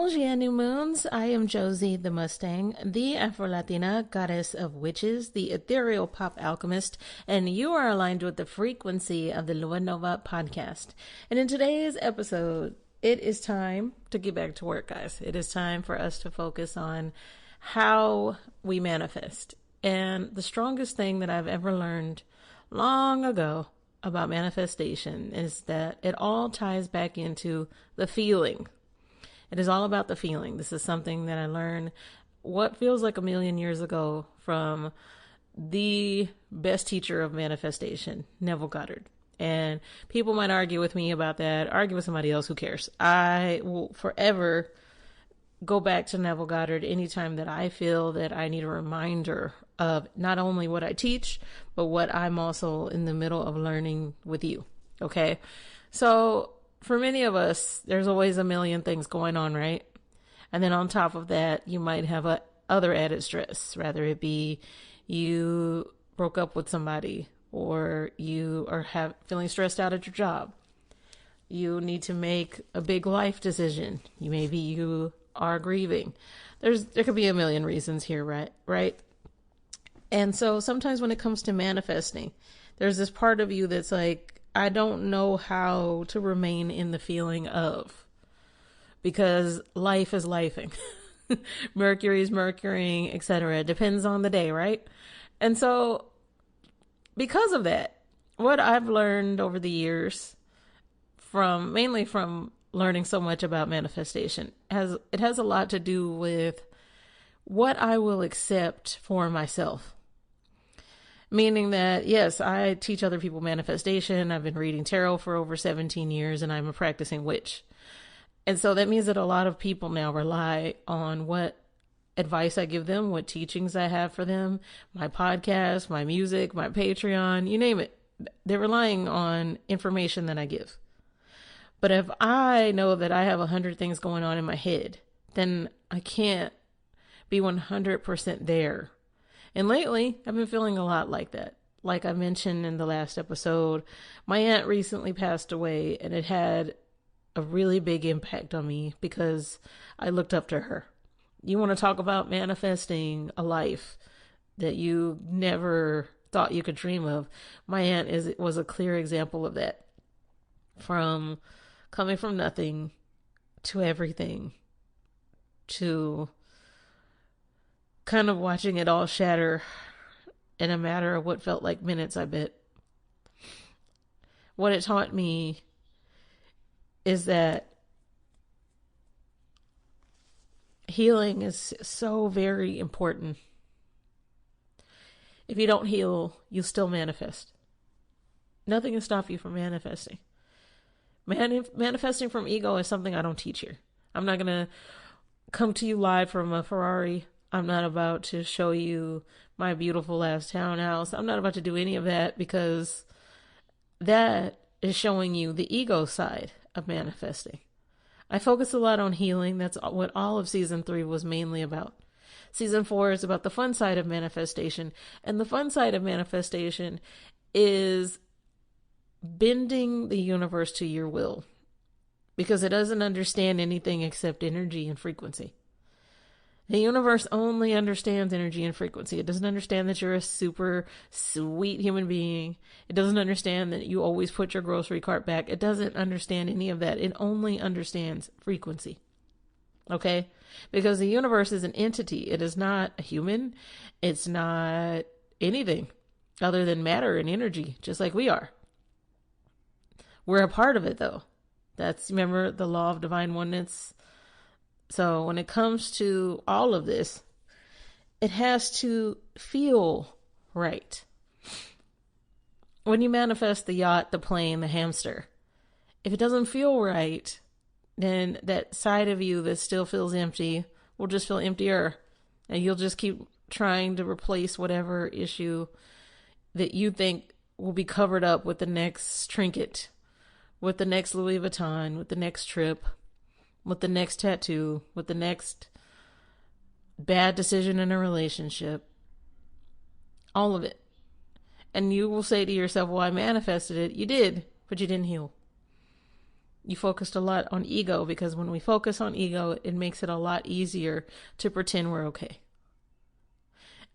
Bonjour, new moons. I am Josie the Mustang, the afro-latina goddess of witches, the ethereal pop alchemist, and you are aligned with the frequency of the luanovapodcast. And in today's episode, it is time to get back to work, guys. It is time for us to focus on how we manifest. And the strongest thing that I've ever learned long ago about manifestation is that it all ties back into the feeling. It is all about the feeling. This is something that I learned what feels like a million years ago from the best teacher of manifestation, Neville Goddard. And people might argue with me about that, argue with somebody else, who cares? I will forever go back to Neville Goddard anytime that I feel that I need a reminder of not only what I teach, but what I'm also in the middle of learning with you. Okay. So for many of us, there's always a million things going on, right? And then on top of that, you might have other added stress, rather it be you broke up with somebody, or you are feeling stressed out at your job. You need to make a big life decision. Maybe you are grieving. There could be a million reasons here, right? And so sometimes when it comes to manifesting, there's this part of you that's like, I don't know how to remain in the feeling of, because life is lifing. Mercury is Mercurying, etc. It depends on the day, right? And so because of that, what I've learned over the years, mainly from learning so much about manifestation, has a lot to do with what I will accept for myself. Meaning that, yes, I teach other people manifestation. I've been reading tarot for over 17 years, and I'm a practicing witch. And so that means that a lot of people now rely on what advice I give them, what teachings I have for them, my podcast, my music, my Patreon, you name it. They're relying on information that I give. But if I know that I have 100 things going on in my head, then I can't be 100% there. And lately, I've been feeling a lot like that. Like I mentioned in the last episode, my aunt recently passed away, and it had a really big impact on me because I looked up to her. You want to talk about manifesting a life that you never thought you could dream of? My aunt was a clear example of that. From coming from nothing to everything, to kind of watching it all shatter in a matter of what felt like minutes, I bet. What it taught me is that healing is so very important. If you don't heal, you'll still manifest. Nothing can stop you from manifesting. Manifesting from ego is something I don't teach here. I'm not going to come to you live from a Ferrari. I'm not about to show you my beautiful last townhouse. I'm not about to do any of that, because that is showing you the ego side of manifesting. I focus a lot on healing. That's what all of season 3 was mainly about. Season 4 is about the fun side of manifestation. And the fun side of manifestation is bending the universe to your will, because it doesn't understand anything except energy and frequency. The universe only understands energy and frequency. It doesn't understand that you're a super sweet human being. It doesn't understand that you always put your grocery cart back. It doesn't understand any of that. It only understands frequency. Okay? Because the universe is an entity. It is not a human. It's not anything other than matter and energy, just like we are. We're a part of it, though. Remember the law of divine oneness? So when it comes to all of this, it has to feel right. When you manifest the yacht, the plane, the hamster, if it doesn't feel right, then that side of you that still feels empty will just feel emptier. And you'll just keep trying to replace whatever issue that you think will be covered up with the next trinket, with the next Louis Vuitton, with the next trip, with the next tattoo, with the next bad decision in a relationship. All of it. And you will say to yourself, well, I manifested it. You did, but you didn't heal. you focused a lot on ego, because when we focus on ego, it makes it a lot easier to pretend we're okay.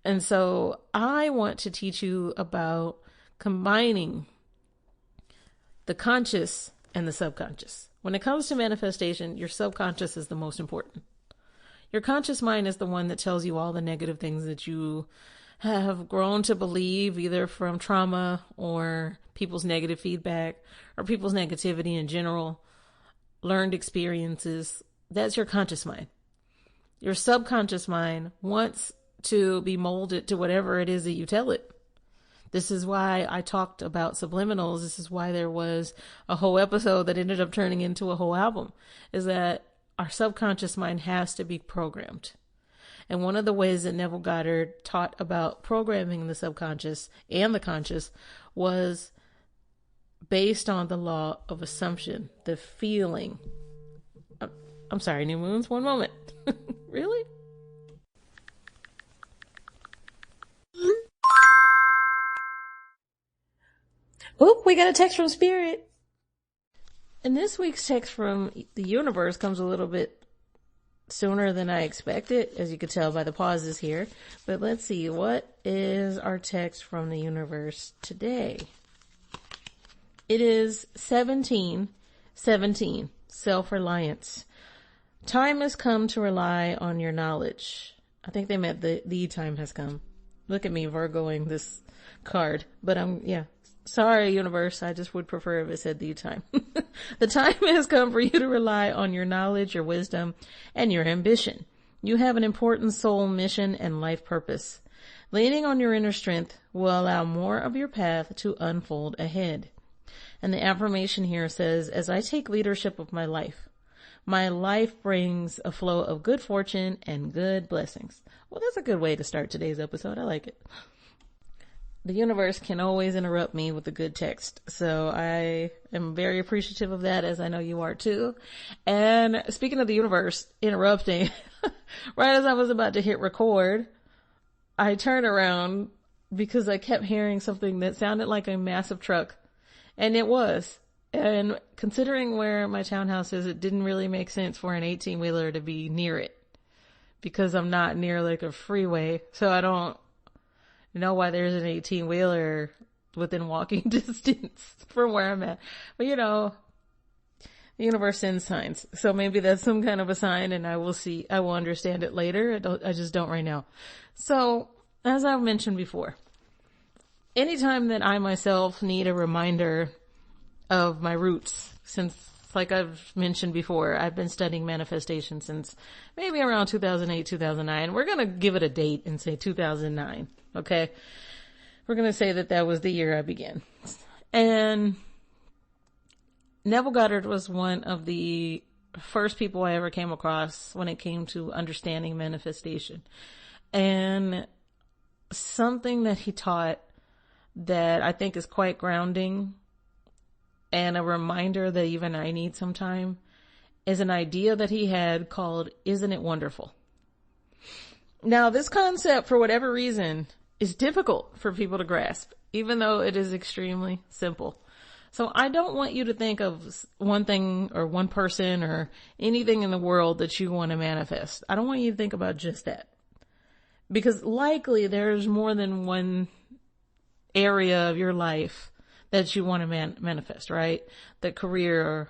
And so I want to teach you about combining the conscious and the subconscious. When it comes to manifestation, your subconscious is the most important. Your conscious mind is the one that tells you all the negative things that you have grown to believe, either from trauma or people's negative feedback or people's negativity in general, learned experiences. That's your conscious mind. Your subconscious mind wants to be molded to whatever it is that you tell it. This is why I talked about subliminals. This is why there was a whole episode that ended up turning into a whole album, is that our subconscious mind has to be programmed. And one of the ways that Neville Goddard taught about programming the subconscious and the conscious was based on the law of assumption, the feeling. I'm sorry, New Moons, one moment. Really? Oh, we got a text from Spirit. And this week's text from the universe comes a little bit sooner than I expected, as you could tell by the pauses here. But let's see, what is our text from the universe today? It is 17:17, self-reliance. Time has come to rely on your knowledge. I think they meant the time has come. Look at me Virgoing this card, but sorry, universe. I just would prefer if it said the time. The time has come for you to rely on your knowledge, your wisdom, and your ambition. You have an important soul mission and life purpose. Leaning on your inner strength will allow more of your path to unfold ahead. And the affirmation here says, as I take leadership of my life brings a flow of good fortune and good blessings. Well, that's a good way to start today's episode. I like it. The universe can always interrupt me with a good text. So I am very appreciative of that, as I know you are too. And speaking of the universe interrupting, right as I was about to hit record, I turned around because I kept hearing something that sounded like a massive truck. And it was. And considering where my townhouse is, it didn't really make sense for an 18-wheeler to be near it, because I'm not near like a freeway. So I don't know why there's an 18-wheeler within walking distance from where I'm at. But the universe sends signs. So maybe that's some kind of a sign, and I will understand it later. I just don't right now. So as I've mentioned before, anytime that I myself need a reminder of my roots, since like I've mentioned before, I've been studying manifestation since maybe around 2008, 2009. We're going to give it a date and say 2009. Okay. We're going to say that was the year I began. And Neville Goddard was one of the first people I ever came across when it came to understanding manifestation. And something that he taught that I think is quite grounding and a reminder that even I need sometime is an idea that he had called, "Isn't it wonderful?" Now, this concept, for whatever reason, is difficult for people to grasp, even though it is extremely simple. So I don't want you to think of one thing or one person or anything in the world that you want to manifest. I don't want you to think about just that, because likely there's more than one area of your life that you want to manifest, right? The career,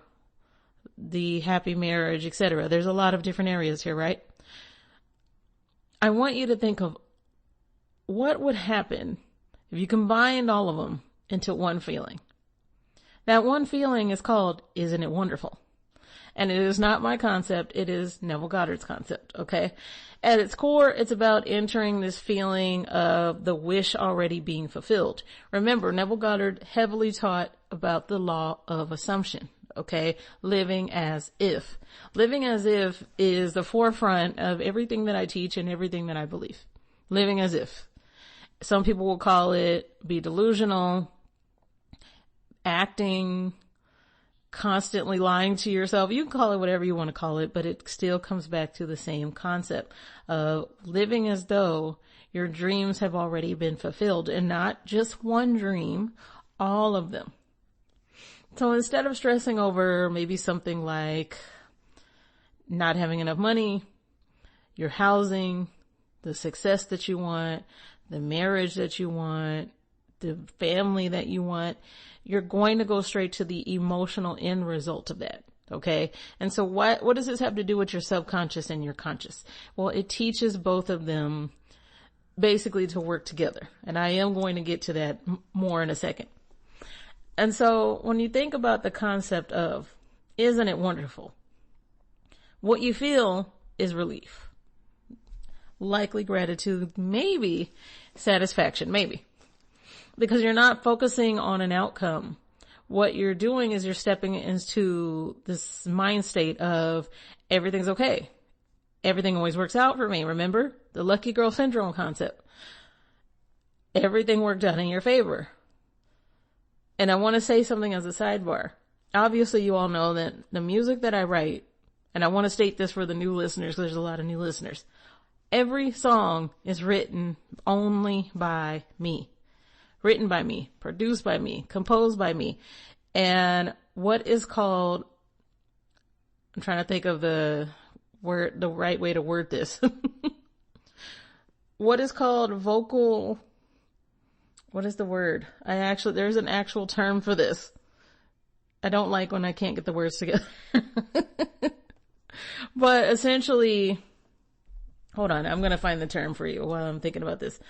the happy marriage, etc. There's a lot of different areas here, right? I want you to think of what would happen if you combined all of them into one feeling. That one feeling is called, "Isn't it wonderful?" And it is not my concept. It is Neville Goddard's concept. Okay. At its core, it's about entering this feeling of the wish already being fulfilled. Remember, Neville Goddard heavily taught about the law of assumption. Okay. Living as if. Living as if is the forefront of everything that I teach and everything that I believe. Living as if. Some people will call it be delusional, acting, constantly lying to yourself. You can call it whatever you want to call it, but it still comes back to the same concept of living as though your dreams have already been fulfilled, and not just one dream, all of them. So instead of stressing over maybe something like not having enough money, your housing, the success that you want, the marriage that you want, the family that you want, you're going to go straight to the emotional end result of that. Okay. And so what does this have to do with your subconscious and your conscious? Well, it teaches both of them basically to work together. And I am going to get to that more in a second. And so when you think about the concept of, isn't it wonderful? What you feel is relief, likely gratitude, maybe satisfaction, maybe, because you're not focusing on an outcome. What you're doing is you're stepping into this mind state of everything's okay. Everything always works out for me. Remember the lucky girl syndrome concept. Everything worked out in your favor. And I want to say something as a sidebar. Obviously, you all know that the music that I write, and I want to state this for the new listeners, because there's a lot of new listeners. Every song is written only by me. Written by me, produced by me, composed by me. And what is called, I'm trying to think of the right way to word this. What is called vocal, what is the word? There's an actual term for this. I don't like when I can't get the words together. But essentially, hold on, I'm going to find the term for you while I'm thinking about this.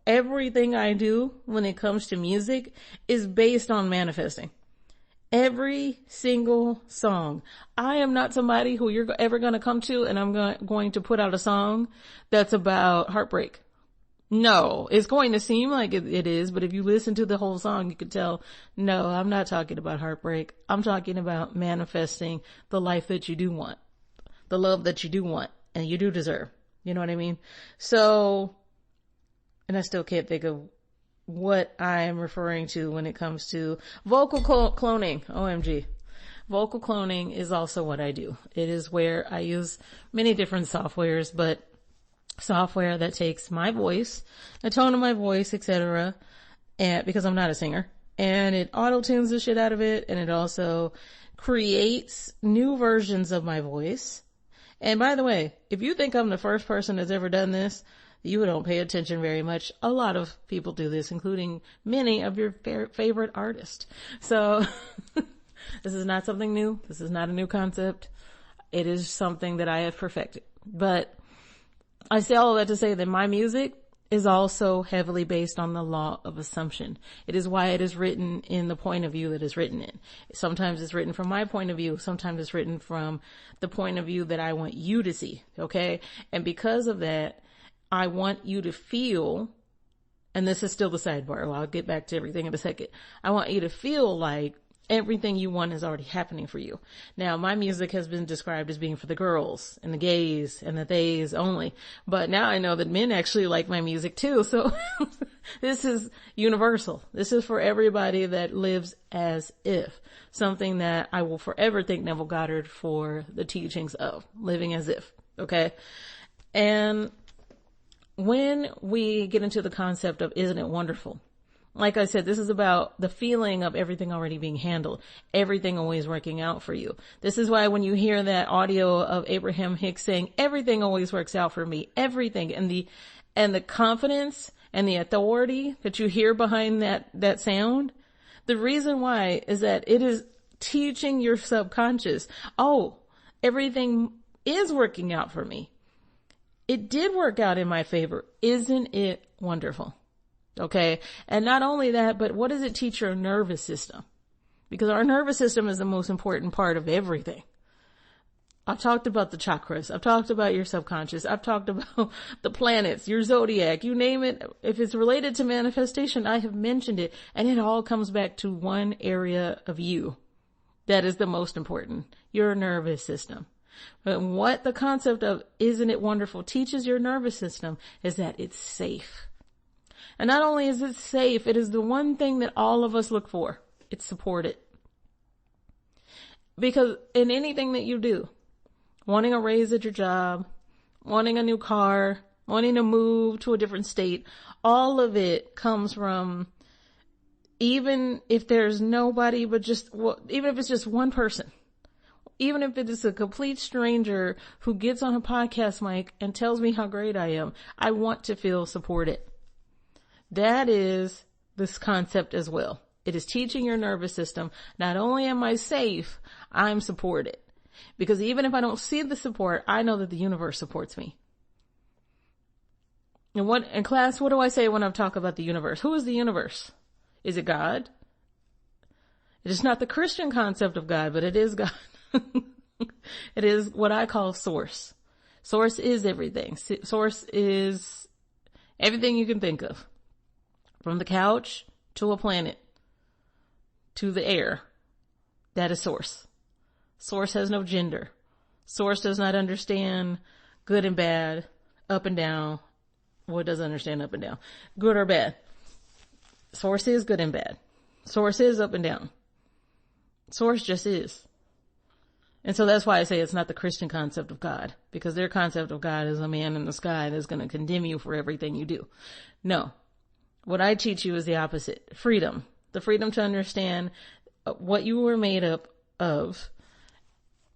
Everything I do when it comes to music is based on manifesting. Every single song. I am not somebody who you're ever going to come to and I'm going to put out a song that's about heartbreak. No, it's going to seem like it is, but if you listen to the whole song, you could tell, no, I'm not talking about heartbreak. I'm talking about manifesting the life that you do want, the love that you do want and you do deserve. You know what I mean? So, and I still can't think of what I'm referring to when it comes to vocal cloning. OMG. Vocal cloning is also what I do. It is where I use many different softwares, but software that takes my voice, the tone of my voice, etc., and because I'm not a singer, and it auto-tunes the shit out of it, and it also creates new versions of my voice. And by the way, if you think I'm the first person that's ever done this, you don't pay attention very much. A lot of people do this, including many of your favorite artists. So this is not something new. This is not a new concept. It is something that I have perfected. But I say all of that to say that my music is also heavily based on the law of assumption. It is why it is written in the point of view that it's written in. Sometimes it's written from my point of view. Sometimes it's written from the point of view that I want you to see. Okay. And because of that, I want you to feel, and this is still the sidebar. Well, I'll get back to everything in a second. I want you to feel like everything you want is already happening for you. Now, my music has been described as being for the girls and the gays and the theys only. But now I know that men actually like my music too. So this is universal. This is for everybody that lives as if. Something that I will forever thank Neville Goddard for the teachings of living as if. Okay. And when we get into the concept of isn't it wonderful? Like I said, this is about the feeling of everything already being handled, everything always working out for you. This is why when you hear that audio of Abraham Hicks saying, everything always works out for me, everything, and the confidence and the authority that you hear behind that sound, the reason why is that it is teaching your subconscious, oh, everything is working out for me. It did work out in my favor. Isn't it wonderful? Okay. And not only that, but what does it teach your nervous system? Because our nervous system is the most important part of everything. I've talked about the chakras. I've talked about your subconscious. I've talked about the planets, your zodiac, you name it. If it's related to manifestation, I have mentioned it. And it all comes back to one area of you that is the most important, your nervous system. But what the concept of isn't it wonderful teaches your nervous system is that it's safe. And not only is it safe, it is the one thing that all of us look for. It's supported. Because in anything that you do, wanting a raise at your job, wanting a new car, wanting to move to a different state, all of it comes from even if there's nobody but just, well, even if it's just one person, even if it is a complete stranger who gets on a podcast mic and tells me how great I am, I want to feel supported. That is this concept as well. It is teaching your nervous system, not only am I safe, I'm supported. Because even if I don't see the support, I know that the universe supports me. And in class, what do I say when I talk about the universe? Who is the universe? Is it God? It is not the Christian concept of God, but it is God. It is what I call source. Source is everything. Source is everything you can think of. From the couch to a planet to the air. That is source. Source has no gender. Source does not understand good and bad, up and down. Well, it doesn't understand up and down. Good or bad. Source is good and bad. Source is up and down. Source just is. And so that's why I say it's not the Christian concept of God, because their concept of God is a man in the sky that's going to condemn you for everything you do. No. What I teach you is the opposite. Freedom. The freedom to understand what you were made up of,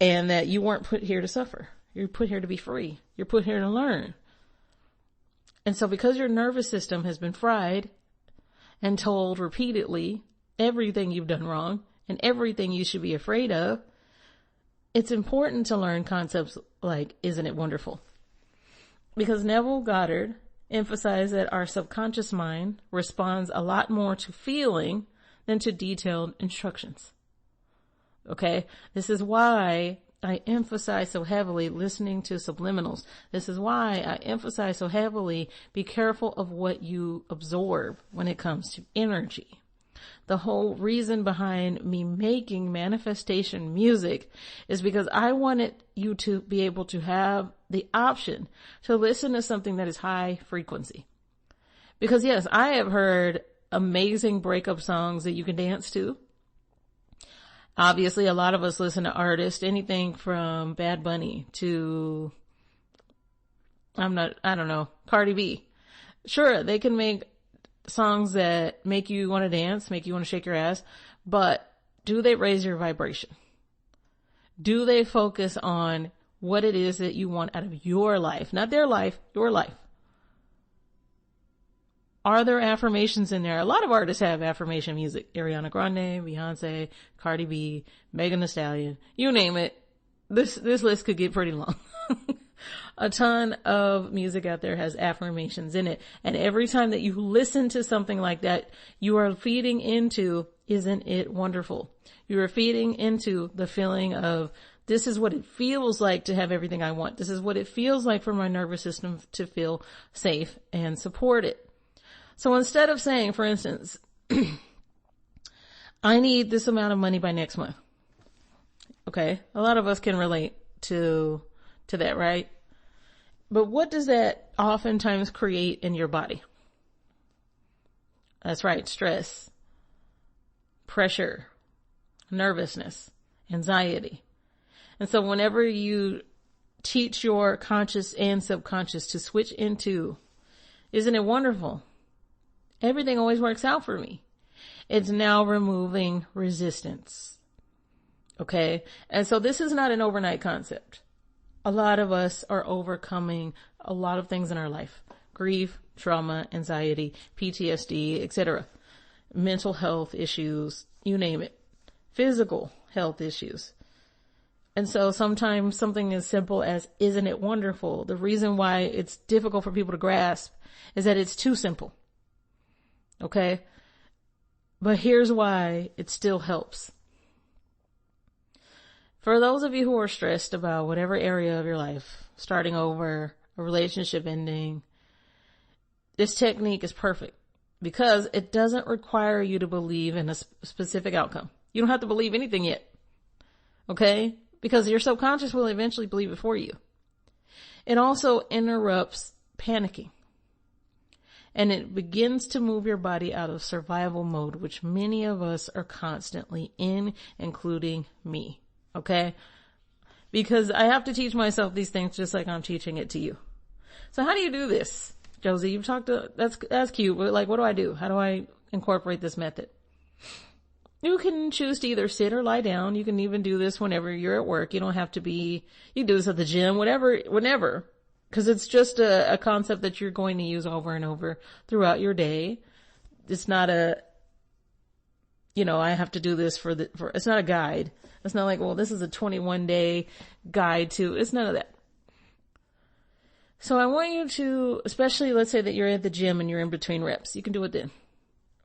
and that you weren't put here to suffer. You're put here to be free. You're put here to learn. And so because your nervous system has been fried and told repeatedly everything you've done wrong and everything you should be afraid of, it's important to learn concepts like, isn't it wonderful? Because Neville Goddard emphasized that our subconscious mind responds a lot more to feeling than to detailed instructions. Okay? This is why I emphasize so heavily listening to subliminals. This is why I emphasize so heavily be careful of what you absorb when it comes to energy. The whole reason behind me making manifestation music is because I wanted you to be able to have the option to listen to something that is high frequency. Because yes, I have heard amazing breakup songs that you can dance to. Obviously, a lot of us listen to artists, anything from Bad Bunny to, Cardi B. Sure, they can make songs that make you want to dance, make you want to shake your ass, but do they raise your vibration? Do they focus on what it is that you want out of your life? Not their life, your life. Are there affirmations in there? A lot of artists have affirmation music. Ariana Grande, Beyonce, Cardi B, Megan Thee Stallion, you name it. This list could get pretty long. A ton of music out there has affirmations in it. And every time that you listen to something like that, you are feeding into, isn't it wonderful? You are feeding into the feeling of, this is what it feels like to have everything I want. This is what it feels like for my nervous system to feel safe and supported. So instead of saying, for instance, I need this amount of money by next month. Okay. A lot of us can relate to that, right? But what does that oftentimes create in your body? That's right. Stress, pressure, nervousness, anxiety. And so whenever you teach your conscious and subconscious to switch into, isn't it wonderful? Everything always works out for me. It's now removing resistance. Okay. And so this is not an overnight concept. A lot of us are overcoming a lot of things in our life. Grief, trauma, anxiety, PTSD, etc. Mental health issues, you name it. Physical health issues. And so sometimes something as simple as, isn't it wonderful? The reason why it's difficult for people to grasp is that it's too simple. Okay? But here's why it still helps. For those of you who are stressed about whatever area of your life, starting over, a relationship ending, this technique is perfect because it doesn't require you to believe in a specific outcome. You don't have to believe anything yet. Okay? Because your subconscious will eventually believe it for you. It also interrupts panicking. And it begins to move your body out of survival mode, which many of us are constantly in, including me. Okay? Because I have to teach myself these things just like I'm teaching it to you. So how do you do this? Josie, you've talked to, that's cute, but like, what do I do? How do I incorporate this method? You can choose to either sit or lie down. You can even do this whenever you're at work. You don't have to be, you can do this at the gym, whenever. Because it's just a concept that you're going to use over and over throughout your day. It's not I have to do this for it's not a guide. It's not like, well, this is a 21-day guide to, it's none of that. So I want you to, especially let's say that you're at the gym and you're in between reps. You can do it then.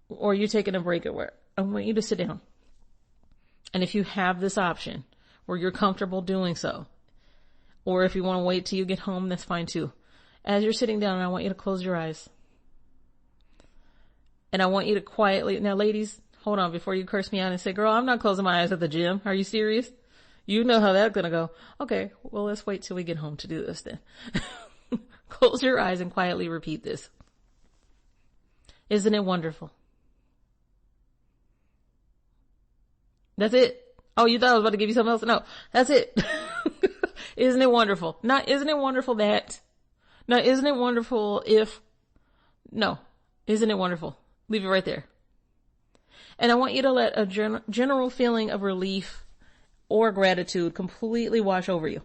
Or you're taking a break at work. I want you to sit down. And if you have this option where you're comfortable doing so, or if you want to wait till you get home, that's fine too. As you're sitting down, I want you to close your eyes. And I want you to quietly, now ladies, hold on before you curse me out and say, girl, I'm not closing my eyes at the gym. Are you serious? You know how that's going to go. Okay, well, let's wait till we get home to do this then. Close your eyes and quietly repeat this. Isn't it wonderful? That's it. Oh, you thought I was about to give you something else? No, that's it. Isn't it wonderful? Not, isn't it wonderful that? No, isn't it wonderful if? No, isn't it wonderful? Leave it right there. And I want you to let a general feeling of relief or gratitude completely wash over you.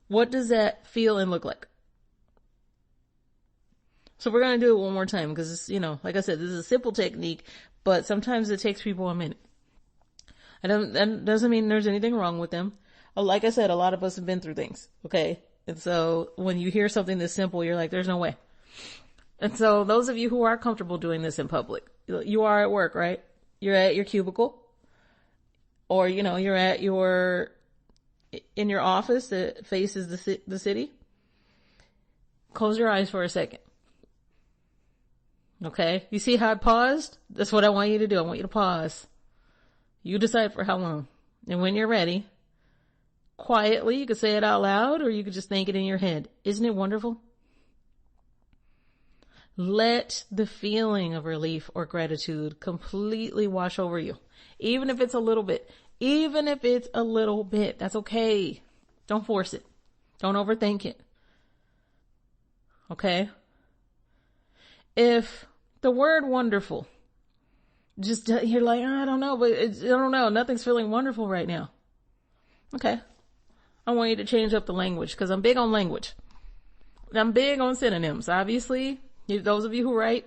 What does that feel and look like? So we're going to do it one more time because it's, like I said, this is a simple technique, but sometimes it takes people a minute. That doesn't mean there's anything wrong with them. Like I said, a lot of us have been through things, okay? And so when you hear something this simple, you're like, there's no way. And so those of you who are comfortable doing this in public, you are at work, right? You're at your cubicle, or, you're at in your office that faces the city. Close your eyes for a second. Okay? You see how I paused? That's what I want you to do. I want you to pause. You decide for how long. And when you're ready, quietly, you could say it out loud or you could just think it in your head. Isn't it wonderful? Let the feeling of relief or gratitude completely wash over you. Even if it's a little bit. Even if it's a little bit. That's okay. Don't force it. Don't overthink it. Okay? If the word wonderful, just you're like, I don't know, but I don't know. Nothing's feeling wonderful right now. Okay. I want you to change up the language because I'm big on language. I'm big on synonyms. Obviously, those of you who write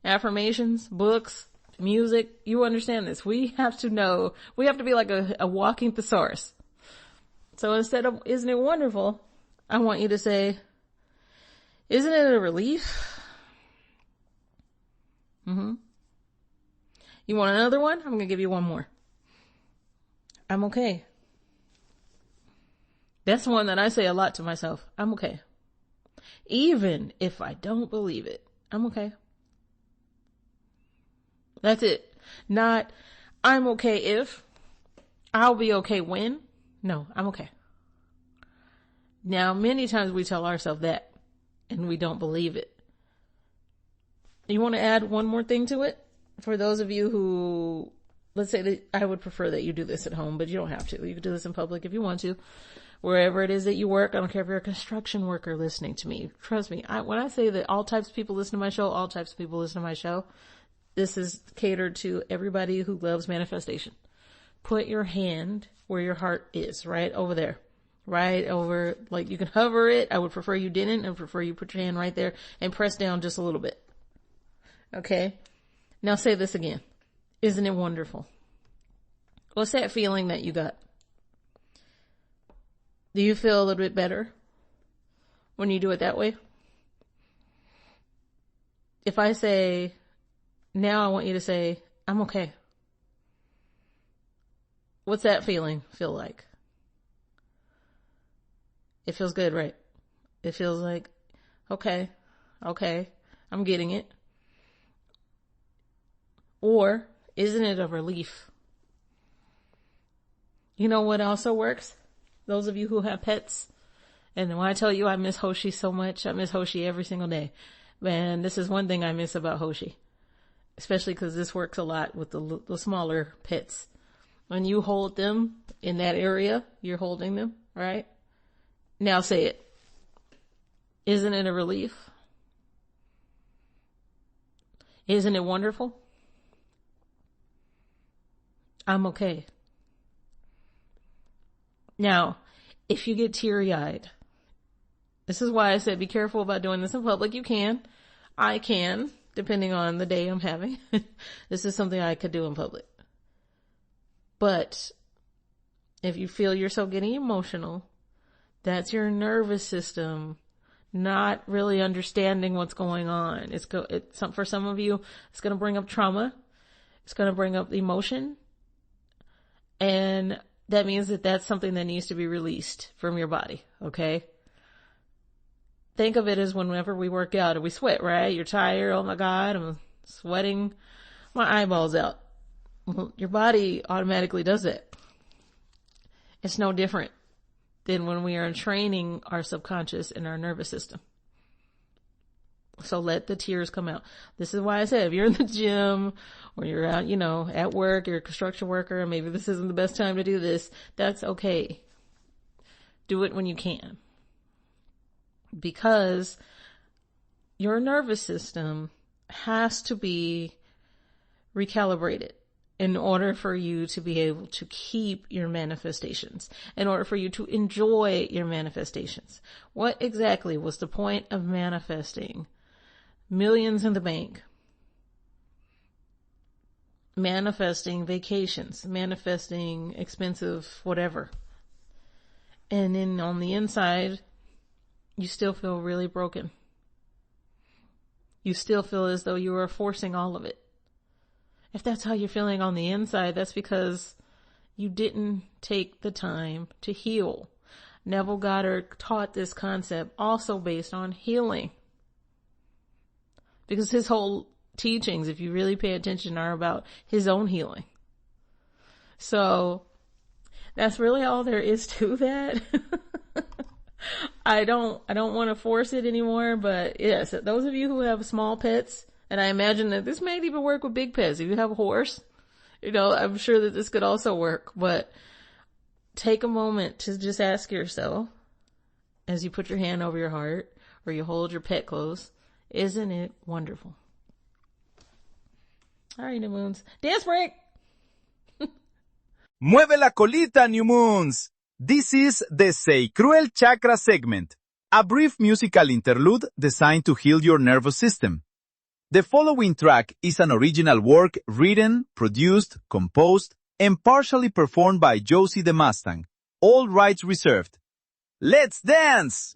affirmations, books, music, you understand this. We have to be like a walking thesaurus. So instead of, isn't it wonderful? I want you to say, isn't it a relief? You want another one? I'm going to give you one more. I'm okay. That's one that I say a lot to myself. I'm okay. Even if I don't believe it, I'm okay. That's it. Not, I'm okay if, I'll be okay when. No, I'm okay. Now, many times we tell ourselves that and we don't believe it. You want to add one more thing to it? For those of you who, let's say that I would prefer that you do this at home, but you don't have to. You can do this in public if you want to. Wherever it is that you work, I don't care if you're a construction worker listening to me. Trust me, when I say that all types of people listen to my show, all types of people listen to my show, this is catered to everybody who loves manifestation. Put your hand where your heart is, right over there. Right over, like you can hover it. I would prefer you didn't. I would prefer you put your hand right there and press down just a little bit. Okay? Now say this again. Isn't it wonderful? What's that feeling that you got? Do you feel a little bit better when you do it that way? If I say, now I want you to say, I'm okay. What's that feeling feel like? It feels good, right? It feels like, okay, I'm getting it. Or, isn't it a relief? You know what also works? Those of you who have pets, and when I tell you I miss Hoshi so much, I miss Hoshi every single day. Man, this is one thing I miss about Hoshi. Especially because this works a lot with the smaller pets. When you hold them in that area, you're holding them, right? Now say it. Isn't it a relief? Isn't it wonderful? I'm okay. Now, if you get teary-eyed, this is why I said be careful about doing this in public. You can. I can, depending on the day I'm having. This is something I could do in public. But if you feel yourself getting emotional, that's your nervous system not really understanding what's going on. For some of you, it's going to bring up trauma. It's going to bring up emotion. And that means that that's something that needs to be released from your body. Okay. Think of it as whenever we work out and we sweat, right? You're tired. Oh my God, I'm sweating my eyeballs out. Well, your body automatically does that. It's no different than when we are training our subconscious and our nervous system. So let the tears come out. This is why I said, if you're in the gym or you're out, at work, you're a construction worker, maybe this isn't the best time to do this. That's okay. Do it when you can. Because your nervous system has to be recalibrated in order for you to be able to keep your manifestations, in order for you to enjoy your manifestations. What exactly was the point of manifesting millions in the bank? Manifesting vacations, manifesting expensive whatever. And then on the inside, you still feel really broken. You still feel as though you are forcing all of it. If that's how you're feeling on the inside, that's because you didn't take the time to heal. Neville Goddard taught this concept also based on healing. Because his whole teachings, if you really pay attention, are about his own healing. So that's really all there is to that. I don't want to force it anymore, but yes, those of you who have small pets, and I imagine that this may even work with big pets. If you have a horse, I'm sure that this could also work, but take a moment to just ask yourself, as you put your hand over your heart or you hold your pet close, isn't it wonderful? All right, New Moons. Dance break! Mueve la colita, New Moons! This is the Sacral Chakra segment, a brief musical interlude designed to heal your nervous system. The following track is an original work written, produced, composed, and partially performed by Josie the Mustang. All rights reserved. Let's dance!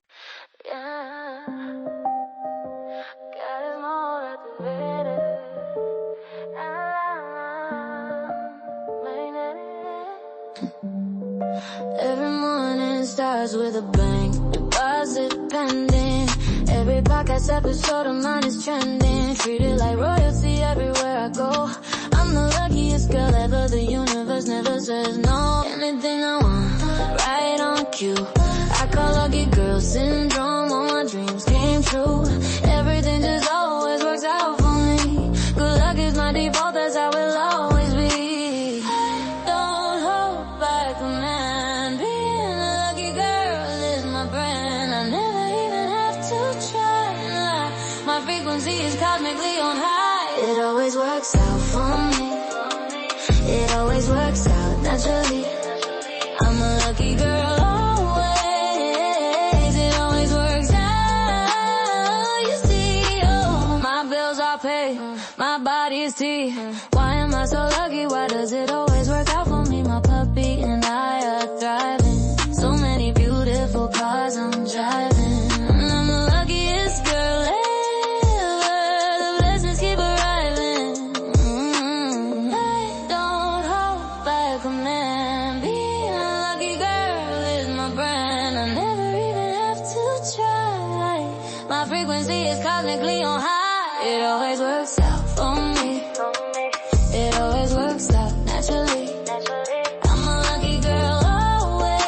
Every morning starts with a bang, deposit pending. Every podcast episode of mine is trending. Treated like royalty everywhere I go. I'm the luckiest girl ever, the universe never says no. Anything I want, right on cue. I call lucky girl syndrome, all my dreams came true. Everything just always works out for me. Good luck is my default, that's how it'll always be. Don't hold back a man, being a lucky girl is my brand. I never even have to try. My frequency is cosmically on high. It always works out for me. It always works out naturally. I'm a lucky girl always. It always works out. You see, oh, my bills are paid, my body is tea. Why am I so lucky? Why does it always work out for me? My puppy and I are thriving. So many beautiful cars I'm driving. I'm the luckiest girl ever. The blessings keep arriving. Don't hold back a man. Being a lucky girl is my brand. I never even have to try. My frequency is cosmically on high. It always works out for me. It always works out naturally. I'm a lucky girl always.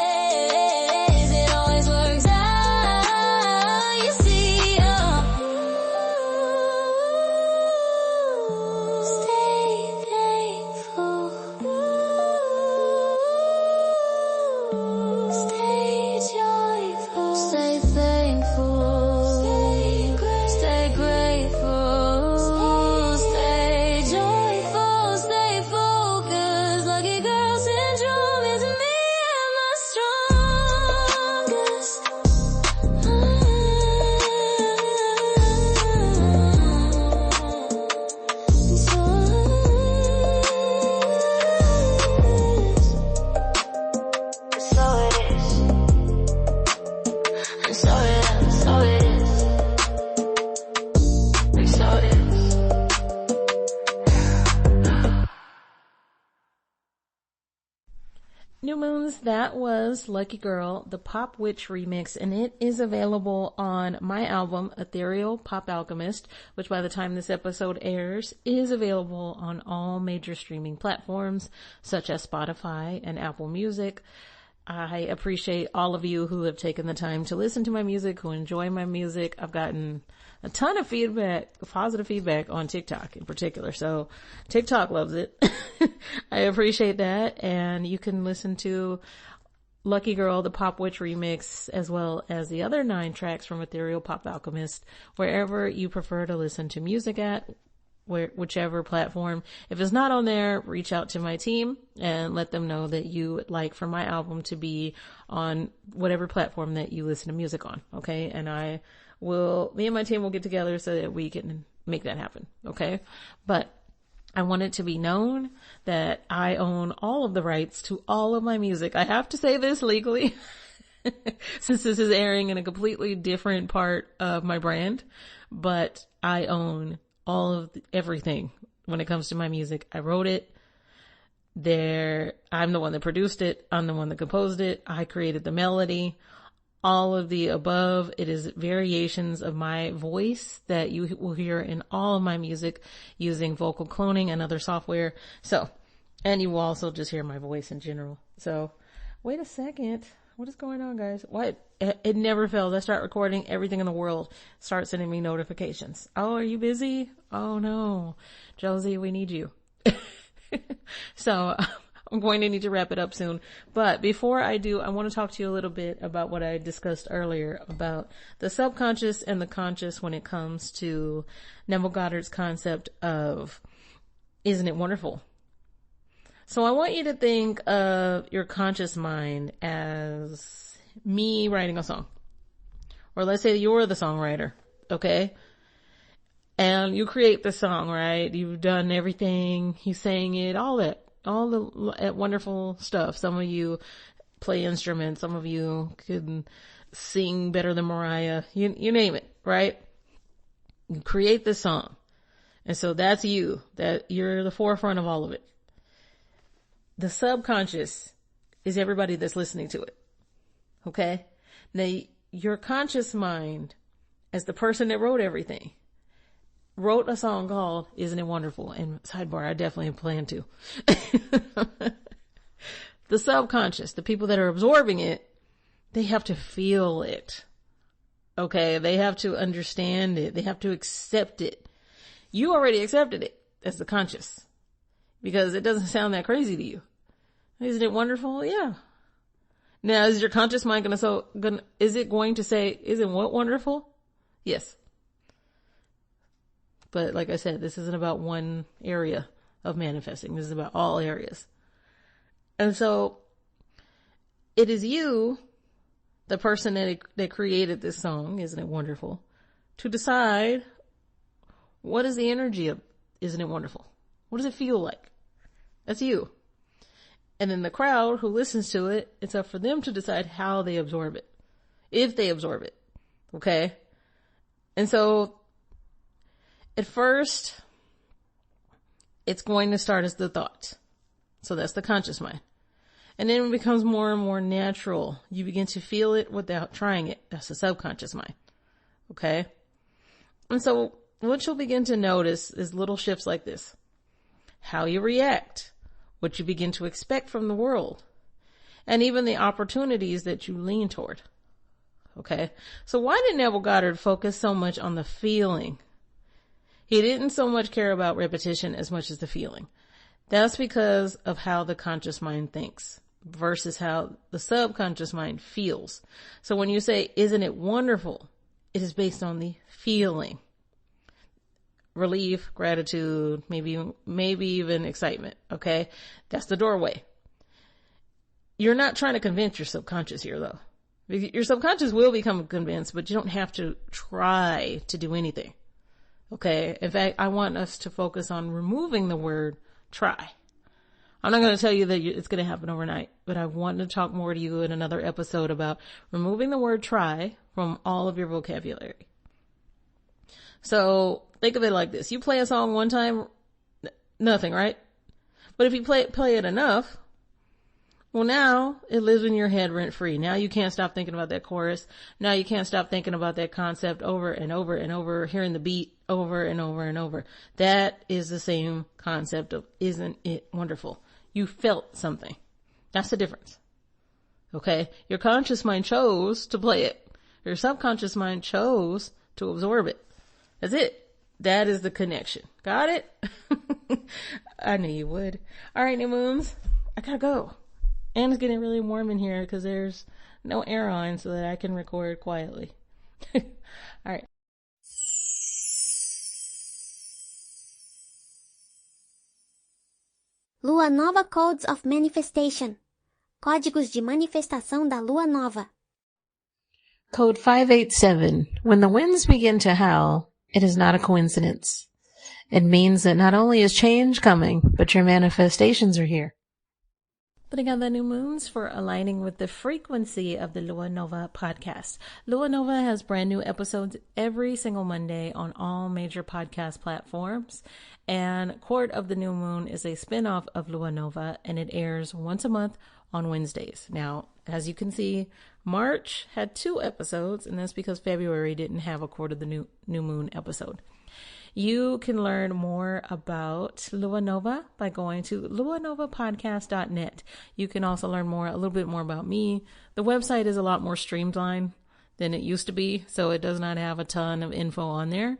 New Moons, that was Lucky Girl, the Pop Witch remix, and it is available on my album, Ethereal Pop Alchemist, which by the time this episode airs, is available on all major streaming platforms, such as Spotify and Apple Music. I appreciate all of you who have taken the time to listen to my music, who enjoy my music. I've gotten a ton of feedback, positive feedback on TikTok in particular. So TikTok loves it. I appreciate that. And you can listen to Lucky Girl, the Pop Witch remix, as well as the other 9 tracks from Ethereal Pop Alchemist, wherever you prefer to listen to music at, whichever platform. If it's not on there, reach out to my team and let them know that you would like for my album to be on whatever platform that you listen to music on. Okay. And me and my team will get together so that we can make that happen. Okay. But I want it to be known that I own all of the rights to all of my music. I have to say this legally since this is airing in a completely different part of my brand, but I own all of everything when it comes to my music. I wrote it there. I'm the one that produced it. I'm the one that composed it. I created the melody, all of the above. It is variations of my voice that you will hear in all of my music using vocal cloning and other software. So, and you will also just hear my voice in general. So wait a second. What is going on, guys? What? It never fails. I start recording, everything in the world starts sending me notifications. Oh, are you busy? Oh no. Josie, we need you. So I'm going to need to wrap it up soon. But before I do, I want to talk to you a little bit about what I discussed earlier about the subconscious and the conscious when it comes to Neville Goddard's concept of, isn't it wonderful? So I want you to think of your conscious mind as me writing a song. Or let's say you're the songwriter, okay? And you create the song, right? You've done everything, you sang it, all the wonderful stuff. Some of you play instruments, some of you can sing better than Mariah, you name it, right? You create the song. And so that's you, that you're the forefront of all of it. The subconscious is everybody that's listening to it. Okay? Now, your conscious mind, as the person that wrote everything, wrote a song called Isn't It Wonderful? And sidebar, I definitely plan to. The subconscious, the people that are absorbing it, they have to feel it. Okay? They have to understand it. They have to accept it. You already accepted it as the conscious, because it doesn't sound that crazy to you. Isn't it wonderful? Yeah. Now, is your conscious mind is it going to say, isn't what wonderful? Yes. But like I said, this isn't about one area of manifesting. This is about all areas. And so it is you, the person that created this song, Isn't It Wonderful, to decide what is the energy of Isn't It Wonderful? What does it feel like? That's you. And then the crowd who listens to it, it's up for them to decide how they absorb it. If they absorb it. Okay? And so, at first, it's going to start as the thought. So that's the conscious mind. And then it becomes more and more natural. You begin to feel it without trying it. That's the subconscious mind. Okay? And so, what you'll begin to notice is little shifts like this. How you react. What you begin to expect from the world, and even the opportunities that you lean toward. Okay? So why did Neville Goddard focus so much on the feeling? He didn't so much care about repetition as much as the feeling. That's because of how the conscious mind thinks versus how the subconscious mind feels. So when you say, isn't it wonderful? It is based on the feeling. Relief, gratitude, maybe even excitement. Okay? That's the doorway. You're not trying to convince your subconscious here though. Your subconscious will become convinced, but you don't have to try to do anything. Okay? In fact, I want us to focus on removing the word try. I'm not going to tell you that it's going to happen overnight, but I want to talk more to you in another episode about removing the word try from all of your vocabulary. So think of it like this. You play a song one time, nothing, right? But if you play it enough, Well, now it lives in your head rent free. Now you can't stop thinking about that chorus. Now you can't stop thinking about that concept over and over and over, hearing the beat over and over and over. That is the same concept of, isn't it wonderful? You felt something. That's the difference. Okay? Your conscious mind chose to play it. Your subconscious mind chose to absorb it. That's it. That is the connection. Got it? I knew you would. All right, new moons. I gotta go. And it's getting really warm in here because there's no air on so that I can record quietly. All right. Lua Nova Codes of Manifestation. Códigos de manifestação da Lua Nova. Code 587. When the winds begin to howl, it is not a coincidence. It means that not only is change coming, but your manifestations are here. Putting on the new moons for aligning with the frequency of the Lua Nova podcast. Lua Nova has brand new episodes every single Monday on all major podcast platforms. And Court of the New Moon is a spinoff of Lua Nova, and it airs once a month on Wednesdays. Now, as you can see, March had 2 episodes, and that's because February didn't have a Court of the New Moon episode. You can learn more about Lua Nova by going to luanovapodcast.net. You can also learn a little bit more about me. The website is a lot more streamlined than it used to be, so it does not have a ton of info on there,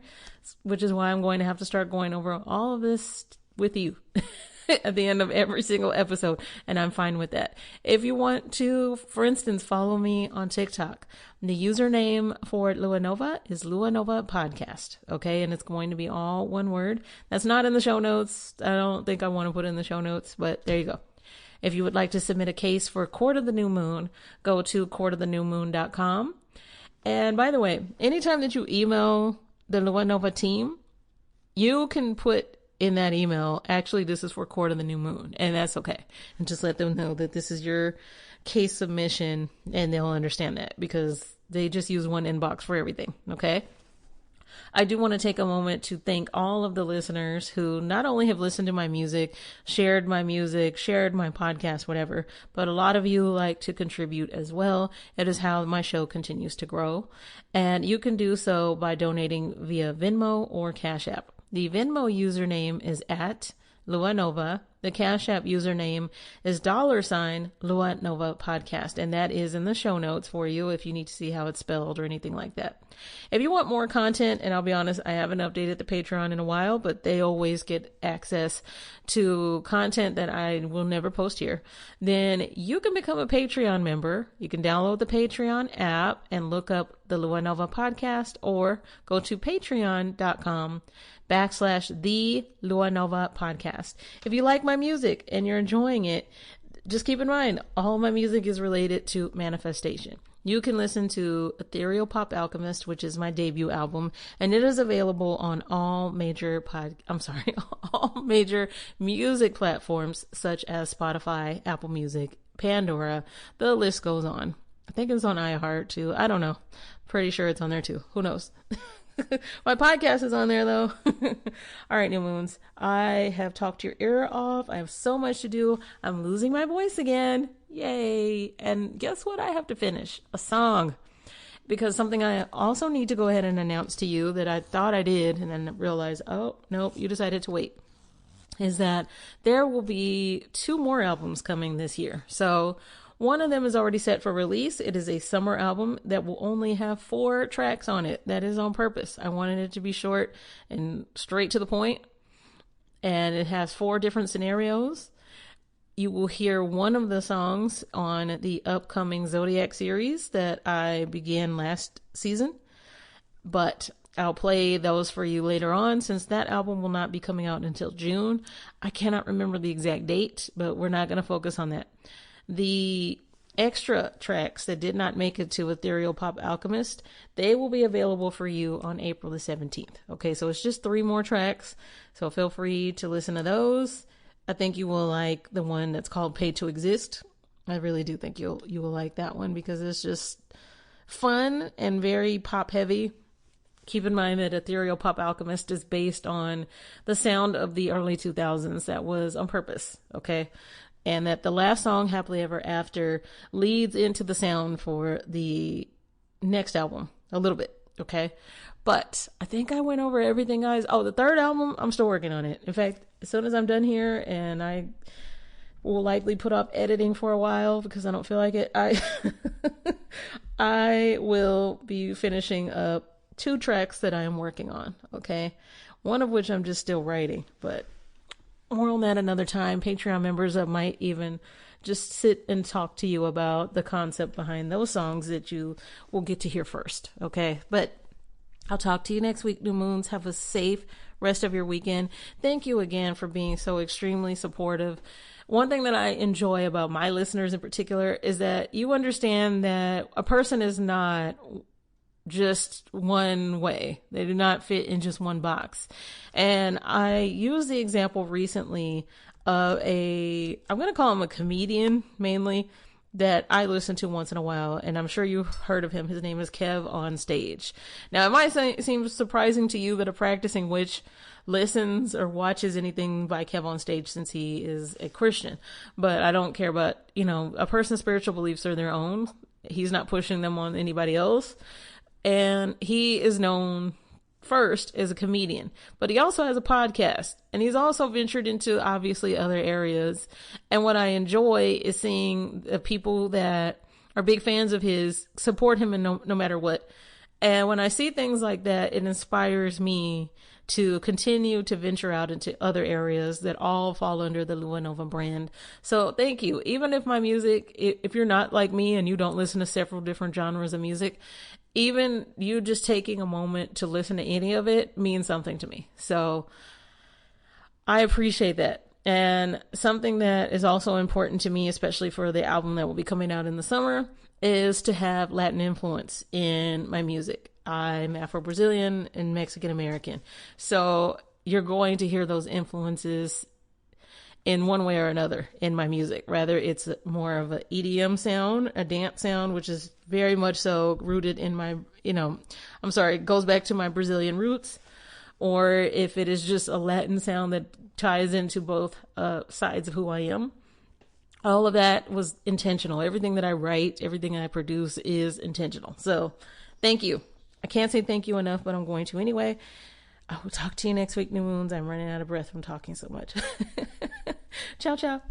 which is why I'm going to have to start going over all of this with you at the end of every single episode, and I'm fine with that. If you want to, for instance, follow me on TikTok, the username for Lua Nova is luanovapodcast, okay? And it's going to be all one word. That's not in the show notes. I don't think I want to put it in the show notes, but there you go. If you would like to submit a case for Court of the New Moon, go to courtofthenewmoon.com. And by the way, anytime that you email the Lua Nova team, you can put in that email, actually, this is for Court of the New Moon, and that's okay. And just let them know that this is your case submission, and they'll understand that because they just use one inbox for everything, okay? I do want to take a moment to thank all of the listeners who not only have listened to my music, shared my podcast, whatever, but a lot of you like to contribute as well. It is how my show continues to grow. And you can do so by donating via Venmo or Cash App. The Venmo username is at Lua Nova. The Cash App username is $Lua Nova Podcast, and that is in the show notes for you if you need to see how it's spelled or anything like that. If you want more content, and I'll be honest, I haven't updated the Patreon in a while, but they always get access to content that I will never post here, then you can become a Patreon member. You can download the Patreon app and look up the Lua Nova Podcast, or go to patreon.com/the Lua Nova Podcast. If you like my music and you're enjoying it, just keep in mind, all my music is related to manifestation. You can listen to Ethereal Pop Alchemist, which is my debut album, and it is available on all major music platforms such as Spotify, Apple Music, Pandora. The list goes on. I think it's on iHeart too. I don't know. Pretty sure it's on there too. Who knows? My podcast is on there though. All right, new moons. I have talked your ear off. I have so much to do. I'm losing my voice again. Yay. And guess what? I have to finish a song, because something I also need to go ahead and announce to you that I thought I did and then realized, oh, nope, you decided to wait, is that there will be 2 more albums coming this year. So one of them is already set for release. It is a summer album that will only have 4 tracks on it. That is on purpose. I wanted it to be short and straight to the point. And it has 4 different scenarios. You will hear one of the songs on the upcoming Zodiac series that I began last season. But I'll play those for you later on, since that album will not be coming out until June. I cannot remember the exact date, but we're not going to focus on that. The extra tracks that did not make it to Ethereal Pop Alchemist, they will be available for you on April the 17th. Okay, so it's just 3 more tracks, so feel free to listen to those. I think you will like the one that's called Pay to Exist. I really do think you will like that one, because it's just fun and very pop heavy. Keep in mind that Ethereal Pop Alchemist is based on the sound of the early 2000s. That was on purpose, okay? and that the last song, Happily Ever After, leads into the sound for the next album a little bit. Okay. But I think I went over everything, guys. Oh, the third album, I'm still working on it. In fact, as soon as I'm done here, and I will likely put off editing for a while because I don't feel like it, I will be finishing up 2 tracks that I am working on. Okay. One of which I'm just still writing, but more on that another time. Patreon members, I might even just sit and talk to you about the concept behind those songs that you will get to hear first. Okay. But I'll talk to you next week, New Moons. Have a safe rest of your weekend. Thank you again for being so extremely supportive. One thing that I enjoy about my listeners in particular is that you understand that a person is not just one way. They do not fit in just one box. And I used the example recently of I'm going to call him a comedian mainly, that I listen to once in a while, and I'm sure you've heard of him. His name is Kev on Stage. Now, it might seem surprising to you that a practicing witch listens or watches anything by Kev on Stage, since he is a Christian, but I don't care about, a person's spiritual beliefs are their own. He's not pushing them on anybody else. And he is known first as a comedian, but he also has a podcast, and he's also ventured into obviously other areas. And what I enjoy is seeing the people that are big fans of his support him in no matter what. And when I see things like that, it inspires me to continue to venture out into other areas that all fall under the Lua Nova brand. So thank you. Even if my music, if you're not like me and you don't listen to several different genres of music, even you just taking a moment to listen to any of it means something to me. So I appreciate that. And something that is also important to me, especially for the album that will be coming out in the summer, is to have Latin influence in my music. I'm Afro-Brazilian and Mexican-American. So you're going to hear those influences in one way or another in my music. Rather, it's more of an EDM sound, a dance sound, which is very much so rooted in my, it goes back to my Brazilian roots. Or if it is just a Latin sound that ties into both sides of who I am. All of that was intentional. Everything that I write, everything I produce is intentional. So thank you. I can't say thank you enough, but I'm going to anyway. I will talk to you next week, New Moons. I'm running out of breath from talking so much. Ciao, ciao.